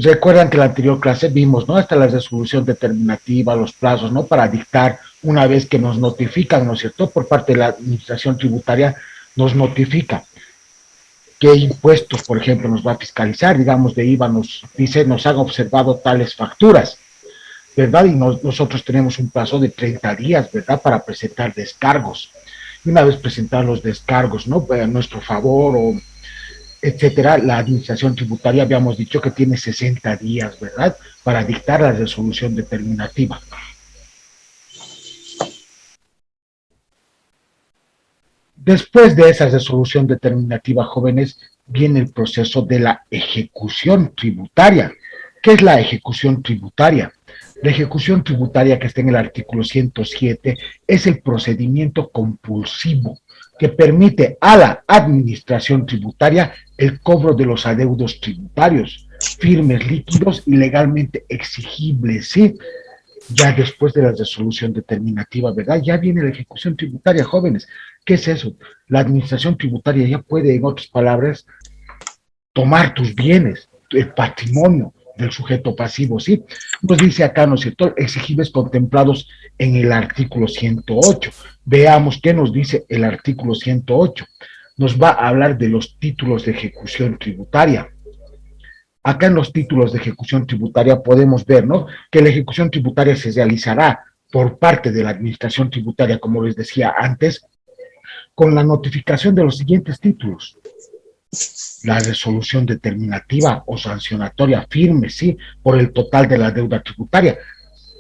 Recuerdan que en la anterior clase vimos, ¿no? Hasta la resolución determinativa, los plazos, ¿no? Para dictar una vez que nos notifican, ¿no es cierto? Por parte de la administración tributaria nos notifica qué impuestos, por ejemplo, nos va a fiscalizar, digamos, de IVA nos dice, nos han observado tales facturas, ¿verdad? Y nosotros tenemos un plazo de 30 días, ¿verdad? Para presentar descargos. Y una vez presentar los descargos, ¿no? A nuestro favor o etcétera, la administración tributaria habíamos dicho que tiene 60 días, ¿verdad? Para dictar la resolución determinativa. Después de esa resolución determinativa, jóvenes, viene el proceso de la ejecución tributaria. ¿Qué es la ejecución tributaria? La ejecución tributaria que está en el artículo 107 es el procedimiento compulsivo que permite a la administración tributaria el cobro de los adeudos tributarios, firmes, líquidos y legalmente exigibles, ¿sí? Ya después de la resolución determinativa, ¿verdad? Ya viene la ejecución tributaria, jóvenes. ¿Qué es eso? La administración tributaria ya puede, en otras palabras, tomar tus bienes, el patrimonio del sujeto pasivo, ¿sí? Nos dice acá, ¿no es cierto?, exigibles contemplados en el artículo 108. Veamos qué nos dice el artículo 108. Nos va a hablar de los títulos de ejecución tributaria. Acá en los títulos de ejecución tributaria podemos ver, ¿no?, que la ejecución tributaria se realizará por parte de la administración tributaria, como les decía antes, con la notificación de los siguientes títulos: la resolución determinativa o sancionatoria firme, sí, por el total de la deuda tributaria.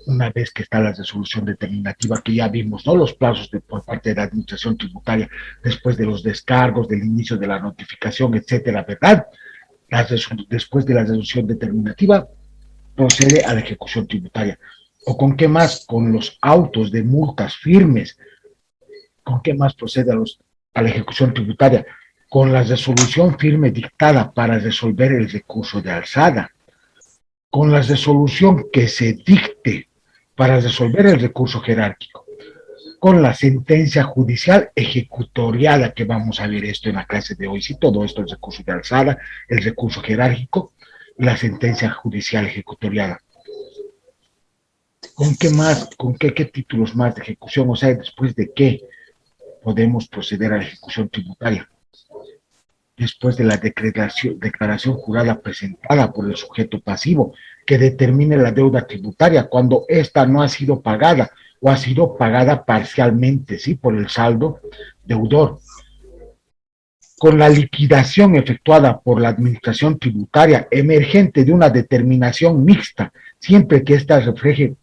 Una vez que está la resolución determinativa, que ya vimos, ¿no?, los plazos por parte de la administración tributaria, después de los descargos, del inicio de la notificación, etcétera, ¿verdad? Después de la resolución determinativa, procede a la ejecución tributaria. ¿O con qué más? Con los autos de multas firmes. ¿Con qué más procede a la ejecución tributaria? Con la resolución firme dictada para resolver el recurso de alzada, con la resolución que se dicte para resolver el recurso jerárquico, con la sentencia judicial ejecutoriada, que vamos a ver esto en la clase de hoy, sí, todo esto, el recurso de alzada, el recurso jerárquico y la sentencia judicial ejecutoriada. ¿Con qué más? ¿Con qué títulos más de ejecución? O sea, después de qué podemos proceder a la ejecución tributaria. Después de la declaración jurada presentada por el sujeto pasivo que determine la deuda tributaria cuando ésta no ha sido pagada o ha sido pagada parcialmente, ¿sí?, por el saldo deudor. Con la liquidación efectuada por la administración tributaria emergente de una determinación mixta, siempre que ésta refleje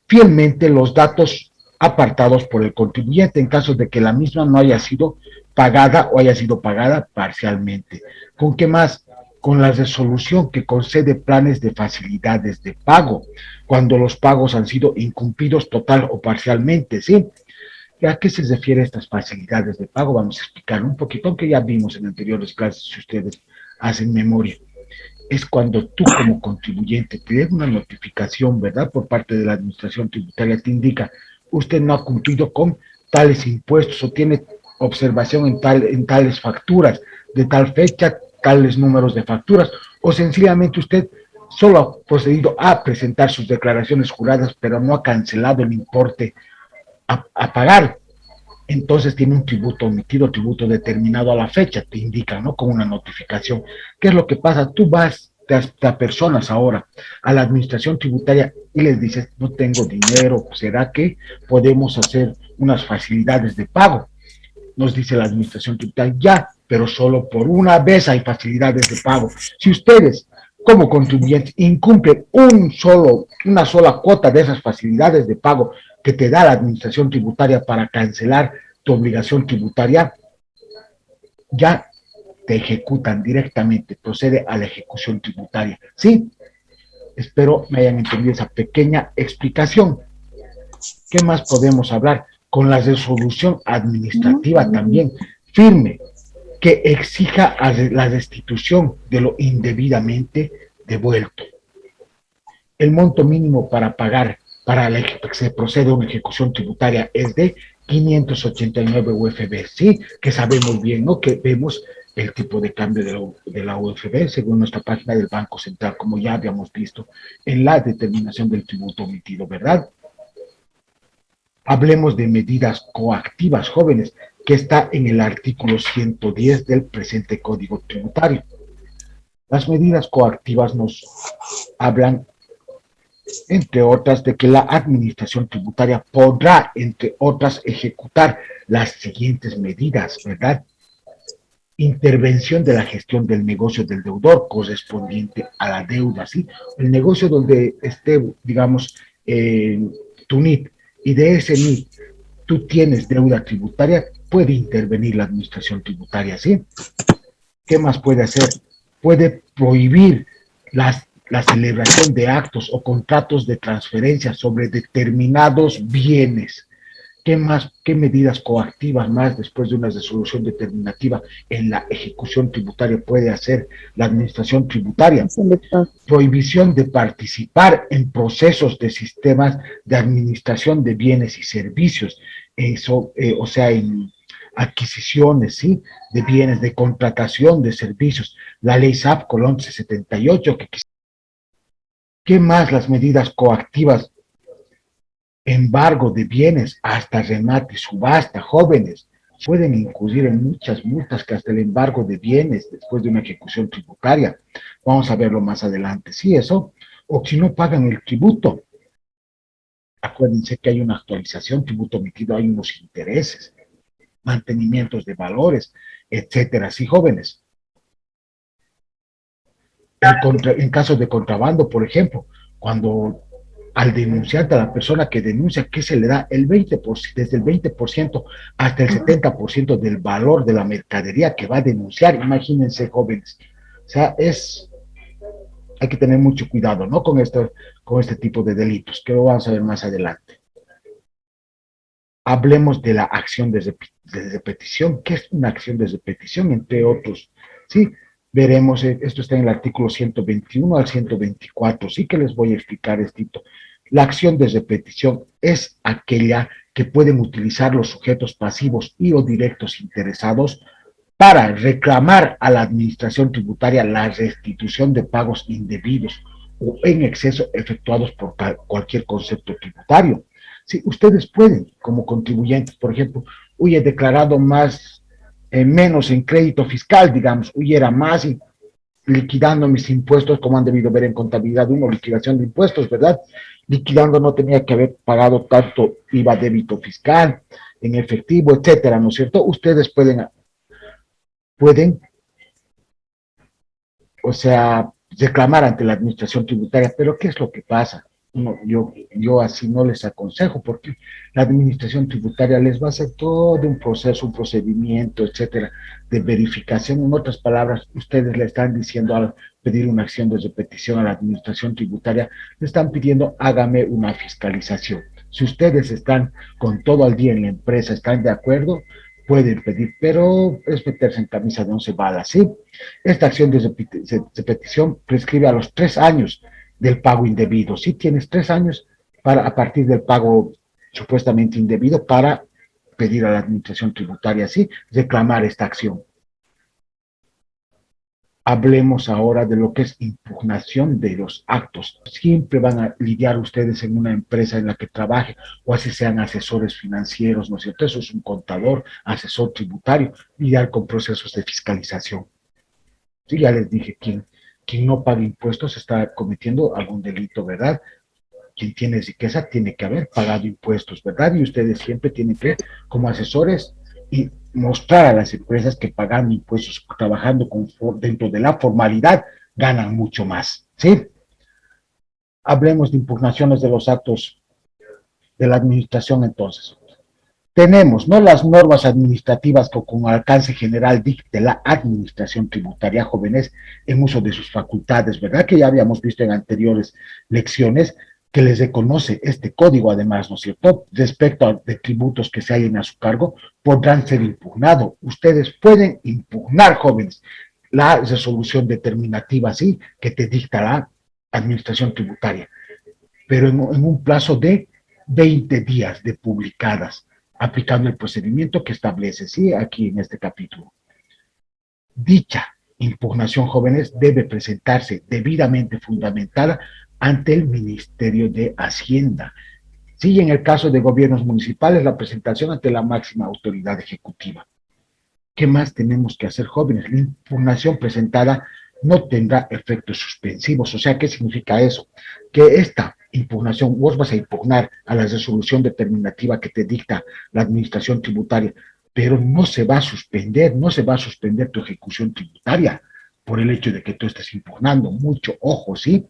fielmente los datos apartados por el contribuyente en caso de que la misma no haya sido pagada o haya sido pagada parcialmente. ¿Con qué más? Con la resolución que concede planes de facilidades de pago, cuando los pagos han sido incumplidos total o parcialmente, ¿sí? ¿A qué se refiere estas facilidades de pago? Vamos a explicar un poquito, aunque ya vimos en anteriores clases, si ustedes hacen memoria. Es cuando tú como contribuyente te llega una notificación, ¿verdad?, por parte de la administración tributaria, te indica, usted no ha cumplido con tales impuestos o tiene observación en tales facturas, de tal fecha, tales números de facturas, o sencillamente usted solo ha procedido a presentar sus declaraciones juradas, pero no ha cancelado el importe a pagar. Entonces tiene un tributo omitido, tributo determinado a la fecha, te indica, ¿no?, con una notificación. ¿Qué es lo que pasa? Tú vas, te apersonas ahora a la administración tributaria y les dices, no tengo dinero, ¿será que podemos hacer unas facilidades de pago? Nos dice la administración tributaria, ya, pero solo por una vez hay facilidades de pago. Si ustedes, como contribuyentes, incumplen una sola cuota de esas facilidades de pago que te da la administración tributaria para cancelar tu obligación tributaria, ya te ejecutan directamente, procede a la ejecución tributaria. ¿Sí? Espero me hayan entendido esa pequeña explicación. ¿Qué más podemos hablar? Con la resolución administrativa también firme, que exija la restitución de lo indebidamente devuelto. El monto mínimo para pagar para que se proceda a una ejecución tributaria es de 589 UFB, ¿sí? Que sabemos bien, ¿no?, que vemos el tipo de cambio de la UFB según nuestra página del Banco Central, como ya habíamos visto en la determinación del tributo omitido, ¿verdad? Hablemos de medidas coactivas, jóvenes, que está en el artículo 110 del presente Código Tributario. Las medidas coactivas nos hablan, entre otras, de que la administración tributaria podrá, entre otras, ejecutar las siguientes medidas, ¿verdad? Intervención de la gestión del negocio del deudor correspondiente a la deuda, ¿sí? El negocio donde esté, digamos, tu NIT, y de ese NIT tú tienes deuda tributaria, puede intervenir la administración tributaria, ¿sí? ¿Qué más puede hacer? Puede prohibir la celebración de actos o contratos de transferencia sobre determinados bienes. ¿Qué más, qué medidas coactivas más después de una resolución determinativa en la ejecución tributaria puede hacer la administración tributaria? Prohibición de participar en procesos de sistemas de administración de bienes y servicios, eso, o sea, en adquisiciones, ¿sí? De bienes, de contratación de servicios. La ley SAP Colón 1178, ¿qué más las medidas coactivas? Embargo de bienes hasta remate, subasta, jóvenes, pueden incurrir en muchas multas que hasta el embargo de bienes después de una ejecución tributaria. Vamos a verlo más adelante. Sí, eso, o si no pagan el tributo. Acuérdense que hay una actualización, tributo omitido, hay unos intereses, mantenimientos de valores, etcétera. Sí, jóvenes. En casos de contrabando, por ejemplo, cuando al denunciante, a la persona que denuncia, que se le da el 20%, desde el 20% hasta el 70% del valor de la mercadería que va a denunciar. Imagínense, jóvenes. O sea, hay que tener mucho cuidado, ¿no? Con este tipo de delitos, que lo vamos a ver más adelante. Hablemos de la acción de repetición. ¿Qué es una acción de repetición? Entre otros, ¿sí? Veremos, esto está en el artículo 121 al 124, sí que les voy a explicar esto. La acción de repetición es aquella que pueden utilizar los sujetos pasivos y o directos interesados para reclamar a la administración tributaria la restitución de pagos indebidos o en exceso efectuados por cualquier concepto tributario. Sí, ustedes pueden, como contribuyentes, por ejemplo, he declarado más, menos en crédito fiscal, digamos, era más y liquidando mis impuestos, como han debido ver en contabilidad 1, liquidación de impuestos, ¿verdad? Liquidando no tenía que haber pagado tanto IVA débito fiscal, en efectivo, etcétera, ¿no es cierto? Ustedes pueden, o sea, reclamar ante la administración tributaria, pero ¿qué es lo que pasa? No, yo así no les aconsejo, porque la administración tributaria les va a hacer todo un proceso, un procedimiento, etcétera, de verificación. En otras palabras, ustedes le están diciendo al pedir una acción de repetición a la administración tributaria, le están pidiendo hágame una fiscalización. Si ustedes están con todo al día en la empresa, están de acuerdo, pueden pedir, pero es meterse en camisa de 11 balas, ¿sí? Esta acción de repetición prescribe a los 3 años del pago indebido. Si tienes 3 años a partir del pago supuestamente indebido para pedir a la administración tributaria, sí, reclamar esta acción. Hablemos ahora de lo que es impugnación de los actos. Siempre van a lidiar ustedes en una empresa en la que trabajen, o así sean asesores financieros, ¿no es cierto? Eso es un contador, asesor tributario, lidiar con procesos de fiscalización. Sí, ya les dije, quien no paga impuestos está cometiendo algún delito, ¿verdad? Quien tiene riqueza tiene que haber pagado impuestos, ¿verdad? Y ustedes siempre tienen que, como asesores, y mostrar a las empresas que pagando impuestos, trabajando dentro de la formalidad, ganan mucho más, ¿sí? Hablemos de impugnaciones de los actos de la administración entonces. Tenemos, ¿no?, las normas administrativas que con alcance general dicte la administración tributaria, jóvenes, en uso de sus facultades, ¿verdad? Que ya habíamos visto en anteriores lecciones, que les reconoce este código, además, ¿no es cierto? Respecto a de tributos que se hallen a su cargo, podrán ser impugnados. Ustedes pueden impugnar, jóvenes, la resolución determinativa, ¿sí?, que te dicta la administración tributaria, pero en un plazo de 20 días de publicadas, aplicando el procedimiento que establece, ¿sí?, aquí en este capítulo. Dicha impugnación, jóvenes, debe presentarse debidamente fundamentada ante el Ministerio de Hacienda. Sí, en el caso de gobiernos municipales, la presentación ante la máxima autoridad ejecutiva. ¿Qué más tenemos que hacer, jóvenes? La impugnación presentada no tendrá efectos suspensivos. O sea, ¿qué significa eso? Que esta impugnación, vos vas a impugnar a la resolución determinativa que te dicta la administración tributaria, pero no se va a suspender, no se va a suspender tu ejecución tributaria por el hecho de que tú estés impugnando. Mucho ojo, ¿sí?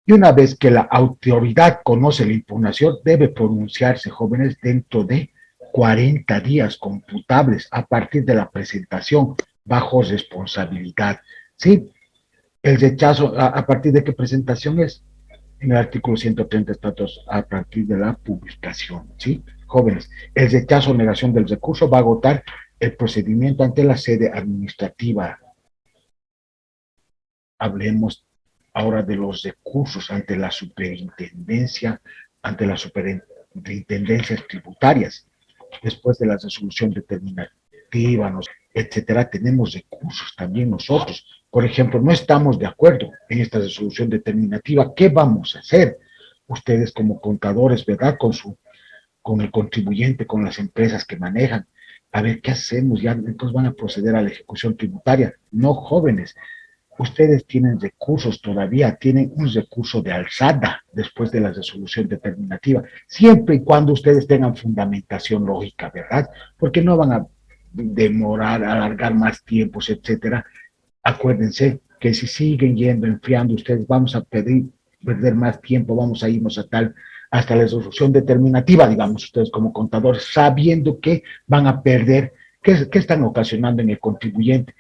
Y una vez que la autoridad conoce la impugnación, debe pronunciarse, jóvenes, dentro de 40 días computables a partir de la presentación bajo responsabilidad. ¿Sí? El rechazo, ¿a partir de qué presentación es? En el artículo 130 estatus a partir de la publicación. ¿Sí? Jóvenes, el rechazo o negación del recurso va a agotar el procedimiento ante la sede administrativa. Hablemos ahora de los recursos ante las superintendencias tributarias. Después de la resolución determinativa, etcétera, tenemos recursos también nosotros. Por ejemplo, no estamos de acuerdo en esta resolución determinativa. ¿Qué vamos a hacer? Ustedes como contadores, ¿verdad? Con el contribuyente, con las empresas que manejan. A ver, ¿qué hacemos? Ya entonces van a proceder a la ejecución tributaria. No, jóvenes, ustedes tienen recursos todavía, tienen un recurso de alzada después de la resolución determinativa, siempre y cuando ustedes tengan fundamentación lógica, ¿verdad? Porque no van a demorar, alargar más tiempos, etcétera. Acuérdense que si siguen yendo, enfriando ustedes, vamos a perder más tiempo, vamos a irnos hasta la resolución determinativa, digamos, ustedes como contadores, sabiendo que van a perder, ¿qué están ocasionando en el contribuyente?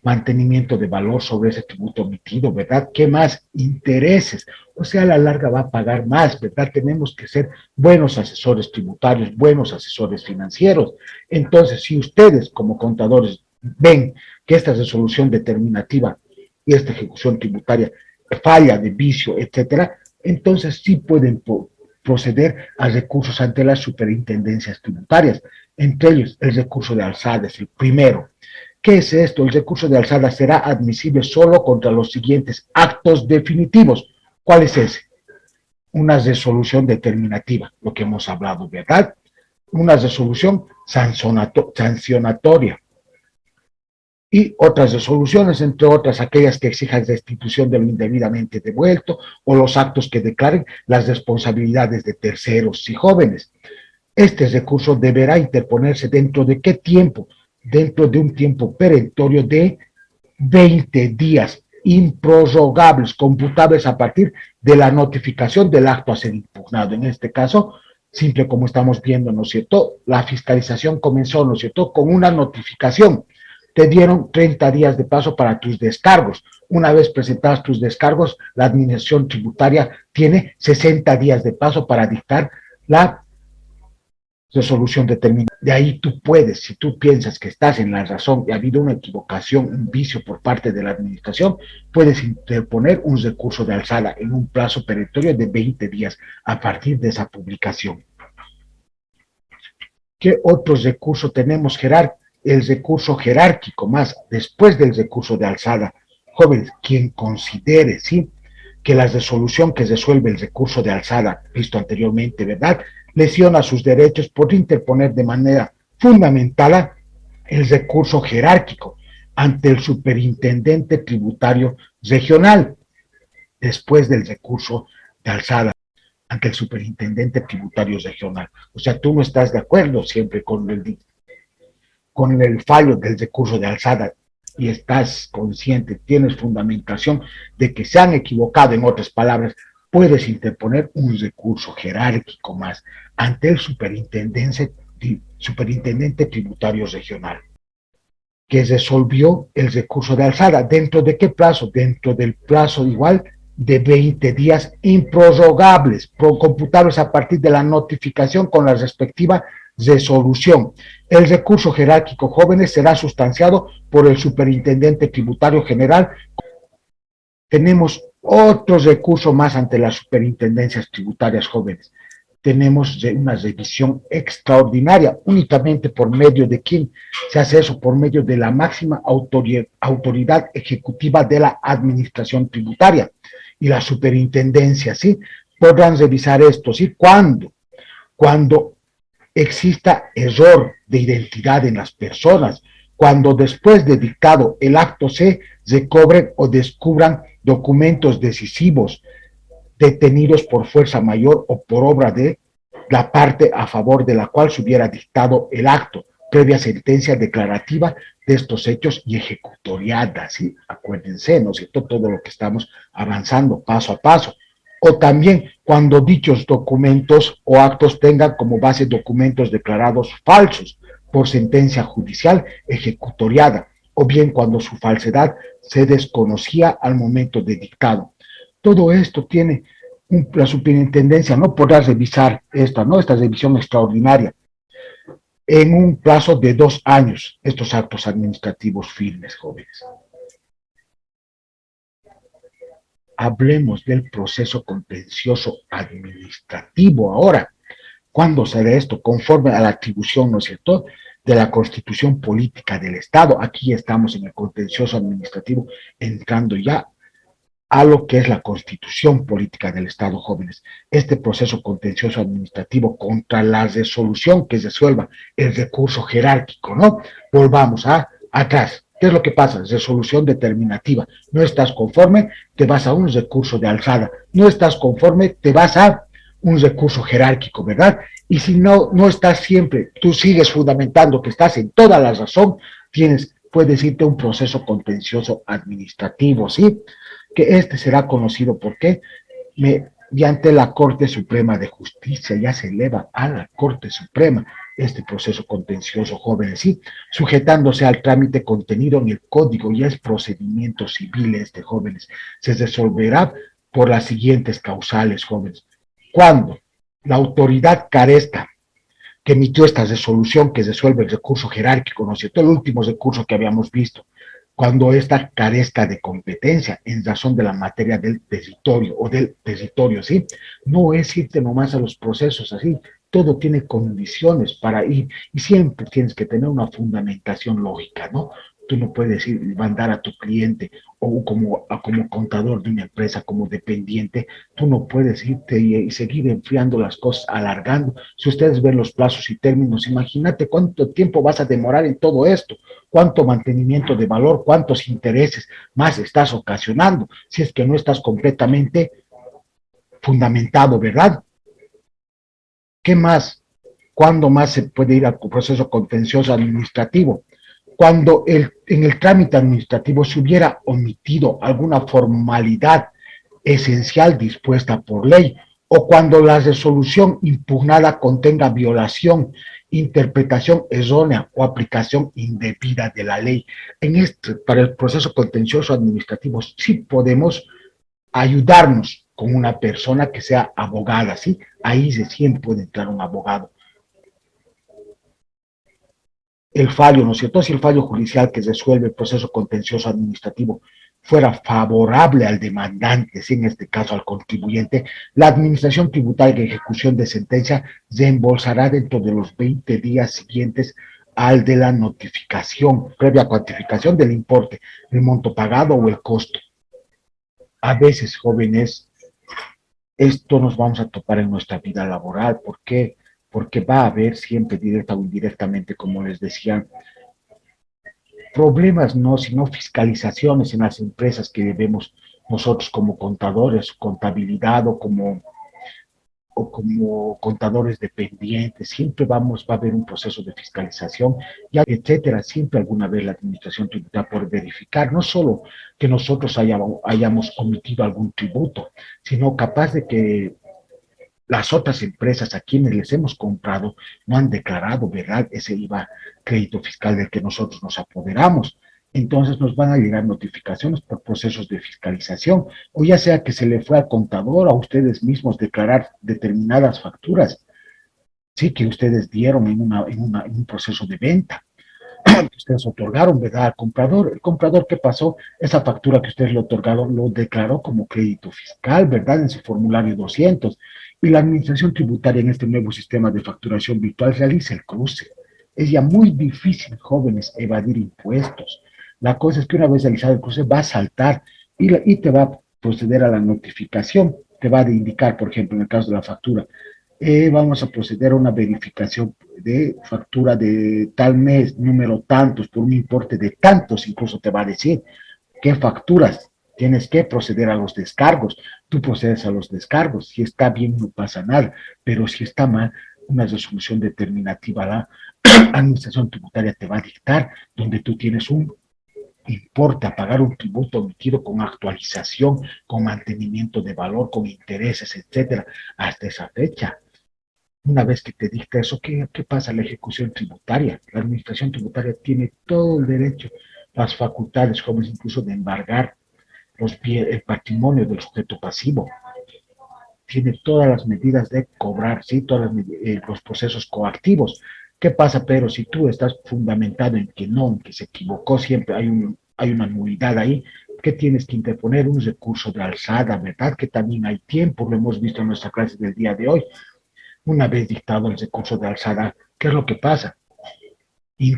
Mantenimiento de valor sobre ese tributo omitido, ¿verdad? ¿Qué más? Intereses. O sea, a la larga va a pagar más, ¿verdad? Tenemos que ser buenos asesores tributarios, buenos asesores financieros. Entonces, si ustedes como contadores ven que esta resolución determinativa y esta ejecución tributaria falla de vicio, etcétera, entonces sí pueden proceder a recursos ante las superintendencias tributarias. Entre ellos, el recurso de alzada es el primero. ¿Qué es esto? El recurso de alzada será admisible solo contra los siguientes actos definitivos. ¿Cuál es ese? Una resolución determinativa, lo que hemos hablado, ¿verdad? Una resolución sancionatoria y otras resoluciones, entre otras aquellas que exijan restitución de lo indebidamente devuelto o los actos que declaren las responsabilidades de terceros y jóvenes. Este recurso deberá interponerse dentro de qué tiempo? Dentro de un tiempo perentorio de 20 días improrrogables, computables a partir de la notificación del acto a ser impugnado. En este caso, simple como estamos viendo, ¿no es cierto? La fiscalización comenzó, ¿no es cierto?, con una notificación. Te dieron 30 días de plazo para tus descargos. Una vez presentados tus descargos, la administración tributaria tiene 60 días de plazo para dictar la resolución determinada. De ahí tú puedes, si tú piensas que estás en la razón y ha habido una equivocación, un vicio por parte de la administración, puedes interponer un recurso de alzada en un plazo perentorio de 20 días a partir de esa publicación. ¿Qué otros recursos tenemos, Gerard? El recurso jerárquico más, después del recurso de alzada. Jóvenes, quien considere, ¿sí?, que la resolución que resuelve el recurso de alzada, visto anteriormente, ¿verdad?, lesiona sus derechos por interponer de manera fundamentada el recurso jerárquico ante el superintendente tributario regional, después del recurso de alzada ante el superintendente tributario regional. O sea, tú no estás de acuerdo siempre con el fallo del recurso de alzada y estás consciente, tienes fundamentación de que se han equivocado, en otras palabras, puedes interponer un recurso jerárquico más ante el superintendente tributario regional, que resolvió el recurso de alzada. ¿Dentro de qué plazo? Dentro del plazo igual de 20 días improrrogables, computables a partir de la notificación con la respectiva resolución. El recurso jerárquico, jóvenes, será sustanciado por el superintendente tributario general. Tenemos otro recurso más ante las superintendencias tributarias, jóvenes. tenemos una revisión extraordinaria, únicamente por medio de quién se hace eso, por medio de la máxima autoridad ejecutiva de la administración tributaria y la superintendencia, ¿sí? Podrán revisar esto, ¿sí? Cuando exista error de identidad en las personas, cuando después de dictado el acto se recobren o descubran documentos decisivos detenidos por fuerza mayor o por obra de la parte a favor de la cual se hubiera dictado el acto, previa sentencia declarativa de estos hechos y ejecutoriada, ¿sí? Acuérdense, ¿no es cierto? Todo lo que estamos avanzando paso a paso. O también cuando dichos documentos o actos tengan como base documentos declarados falsos por sentencia judicial ejecutoriada, o bien cuando su falsedad se desconocía al momento de dictado. Todo esto tiene la superintendencia, no podrá revisar esta revisión extraordinaria en un plazo de 2 años, estos actos administrativos firmes, jóvenes. Hablemos del proceso contencioso administrativo ahora. ¿Cuándo será esto? Conforme a la atribución, ¿no es cierto?, de la Constitución Política del Estado. Aquí estamos en el contencioso administrativo, entrando ya a lo que es la Constitución Política del Estado, jóvenes. Este proceso contencioso administrativo contra la resolución que resuelva el recurso jerárquico, ¿no? Volvamos atrás. ¿Qué es lo que pasa? Resolución determinativa. No estás conforme, te vas a un recurso de alzada. No estás conforme, te vas a un recurso jerárquico, ¿verdad? Y si no estás siempre, tú sigues fundamentando que estás en toda la razón, puedes irte a un proceso contencioso administrativo, ¿sí? Que este será conocido porque mediante la Corte Suprema de Justicia, ya se eleva a la Corte Suprema este proceso contencioso, jóvenes, ¿sí? Sujetándose al trámite contenido en el Código y es procedimiento civil jóvenes. Se resolverá por las siguientes causales, jóvenes. Cuando la autoridad carezca que emitió esta resolución que resuelve el recurso jerárquico, ¿no es cierto?, el último recurso que habíamos visto, cuando ésta carezca de competencia en razón de la materia del territorio, ¿sí? No es irte nomás a los procesos así, todo tiene condiciones para ir y siempre tienes que tener una fundamentación lógica, ¿no? Tú no puedes ir mandar a tu cliente o como contador de una empresa, como dependiente, tú no puedes irte y seguir enfriando las cosas, alargando. Si ustedes ven los plazos y términos, imagínate cuánto tiempo vas a demorar en todo esto, cuánto mantenimiento de valor, cuántos intereses más estás ocasionando, si es que no estás completamente fundamentado, ¿verdad? ¿Qué más? ¿Cuándo más se puede ir al proceso contencioso administrativo? Cuando en el trámite administrativo se hubiera omitido alguna formalidad esencial dispuesta por ley, o cuando la resolución impugnada contenga violación, interpretación errónea o aplicación indebida de la ley. Para el proceso contencioso administrativo sí podemos ayudarnos con una persona que sea abogada, ¿sí? Ahí recién puede entrar un abogado. El fallo, ¿no es cierto? Si el fallo judicial que resuelve el proceso contencioso administrativo fuera favorable al demandante, si en este caso al contribuyente, la administración tributaria de ejecución de sentencia reembolsará dentro de los 20 días siguientes al de la notificación, previa cuantificación del importe, el monto pagado o el costo. A veces, jóvenes, esto nos vamos a topar en nuestra vida laboral. ¿Por qué? Porque va a haber siempre, directa o indirectamente, como les decía, problemas no, sino fiscalizaciones en las empresas que debemos nosotros como contadores, contabilidad o como contadores dependientes, siempre va a haber un proceso de fiscalización, etcétera. Siempre alguna vez la administración tributaria por verificar, no solo que nosotros hayamos omitido algún tributo, sino capaz de que las otras empresas a quienes les hemos comprado no han declarado, ¿verdad?, ese IVA crédito fiscal del que nosotros nos apoderamos. Entonces nos van a llegar notificaciones por procesos de fiscalización, o ya sea que se le fue al contador a ustedes mismos declarar determinadas facturas, sí, que ustedes dieron en un proceso de venta. que ustedes otorgaron, ¿verdad? Al comprador. El comprador, ¿qué pasó? Esa factura que ustedes le otorgaron lo declaró como crédito fiscal, ¿verdad? En su formulario 200. Y la administración tributaria en este nuevo sistema de facturación virtual realiza el cruce. Es ya muy difícil, jóvenes, evadir impuestos. La cosa es que una vez realizado el cruce va a saltar y te va a proceder a la notificación. Te va a indicar, por ejemplo, en el caso de la factura, vamos a proceder a una verificación de factura de tal mes, número tantos, por un importe de tantos, incluso te va a decir qué facturas tienes que proceder a los descargos. Tú procedes a los descargos. Si está bien, no pasa nada, pero si está mal, una resolución determinativa la administración tributaria te va a dictar, donde tú tienes un importe a pagar un tributo emitido con actualización, con mantenimiento de valor, con intereses, etcétera, hasta esa fecha. Una vez que te dicta eso, ¿qué pasa? La ejecución tributaria. La administración tributaria tiene todo el derecho, las facultades, como incluso de embargar el patrimonio del sujeto pasivo. Tiene todas las medidas de cobrar, ¿sí? Los procesos coactivos. ¿Qué pasa, pero si tú estás fundamentado en que no, en que se equivocó, siempre hay una nulidad ahí, que tienes que interponer un recurso de alzada, ¿verdad? Que también hay tiempo, lo hemos visto en nuestra clase del día de hoy. Una vez dictado el recurso de alzada, ¿qué es lo que pasa? Y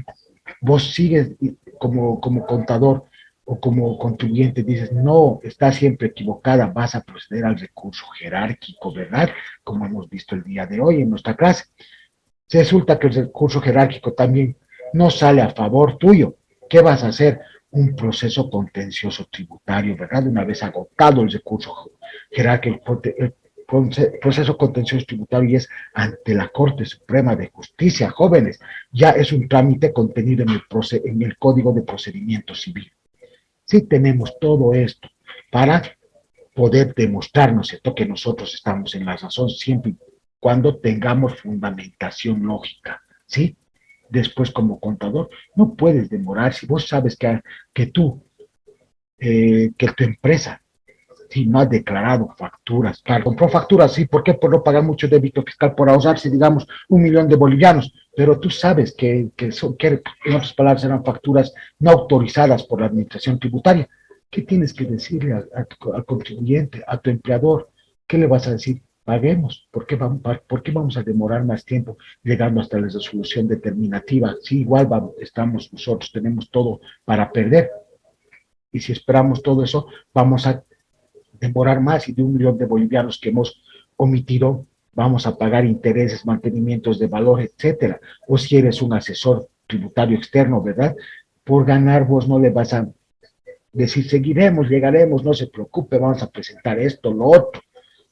vos sigues como contador o como contribuyente, dices, no, está siempre equivocada, vas a proceder al recurso jerárquico, ¿verdad? Como hemos visto el día de hoy en nuestra clase. Resulta que el recurso jerárquico también no sale a favor tuyo. ¿Qué vas a hacer? Un proceso contencioso tributario, ¿verdad? Una vez agotado el recurso jerárquico, el proceso contencioso tributario y es ante la Corte Suprema de Justicia, jóvenes, ya es un trámite contenido en el Código de Procedimiento Civil. Sí tenemos todo esto para poder demostrarnos, ¿cierto?, que nosotros estamos en la razón siempre y cuando tengamos fundamentación lógica, ¿sí? Después, como contador, no puedes demorar. Si vos sabes que que tu empresa, si no ha declarado facturas, claro, compró facturas, sí, ¿por qué? Por no pagar mucho débito fiscal, por ahorrarse, digamos, 1 millón de bolivianos, pero tú sabes que en otras palabras eran facturas no autorizadas por la administración tributaria. ¿Qué tienes que decirle al contribuyente, a tu empleador? ¿Qué le vas a decir? Paguemos. ¿Por qué vamos a demorar más tiempo llegando hasta la resolución determinativa? Sí, igual estamos nosotros, tenemos todo para perder. Y si esperamos todo eso, vamos a demorar más y de 1 millón de bolivianos que hemos omitido, vamos a pagar intereses, mantenimientos de valor, etcétera. O si eres un asesor tributario externo, ¿verdad? Por ganar vos no le vas a decir, seguiremos, llegaremos, no se preocupe, vamos a presentar esto, lo otro.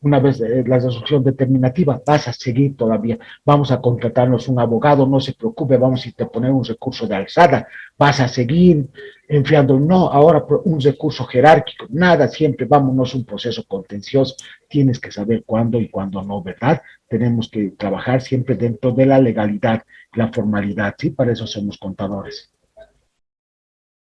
Una vez la resolución determinativa, vas a seguir todavía, vamos a contratarnos un abogado, no se preocupe, vamos a interponer un recurso de alzada, vas a seguir enfriando, no, ahora un recurso jerárquico, nada, siempre vámonos un proceso contencioso, tienes que saber cuándo y cuándo no, ¿verdad? Tenemos que trabajar siempre dentro de la legalidad, la formalidad, ¿sí? Para eso somos contadores.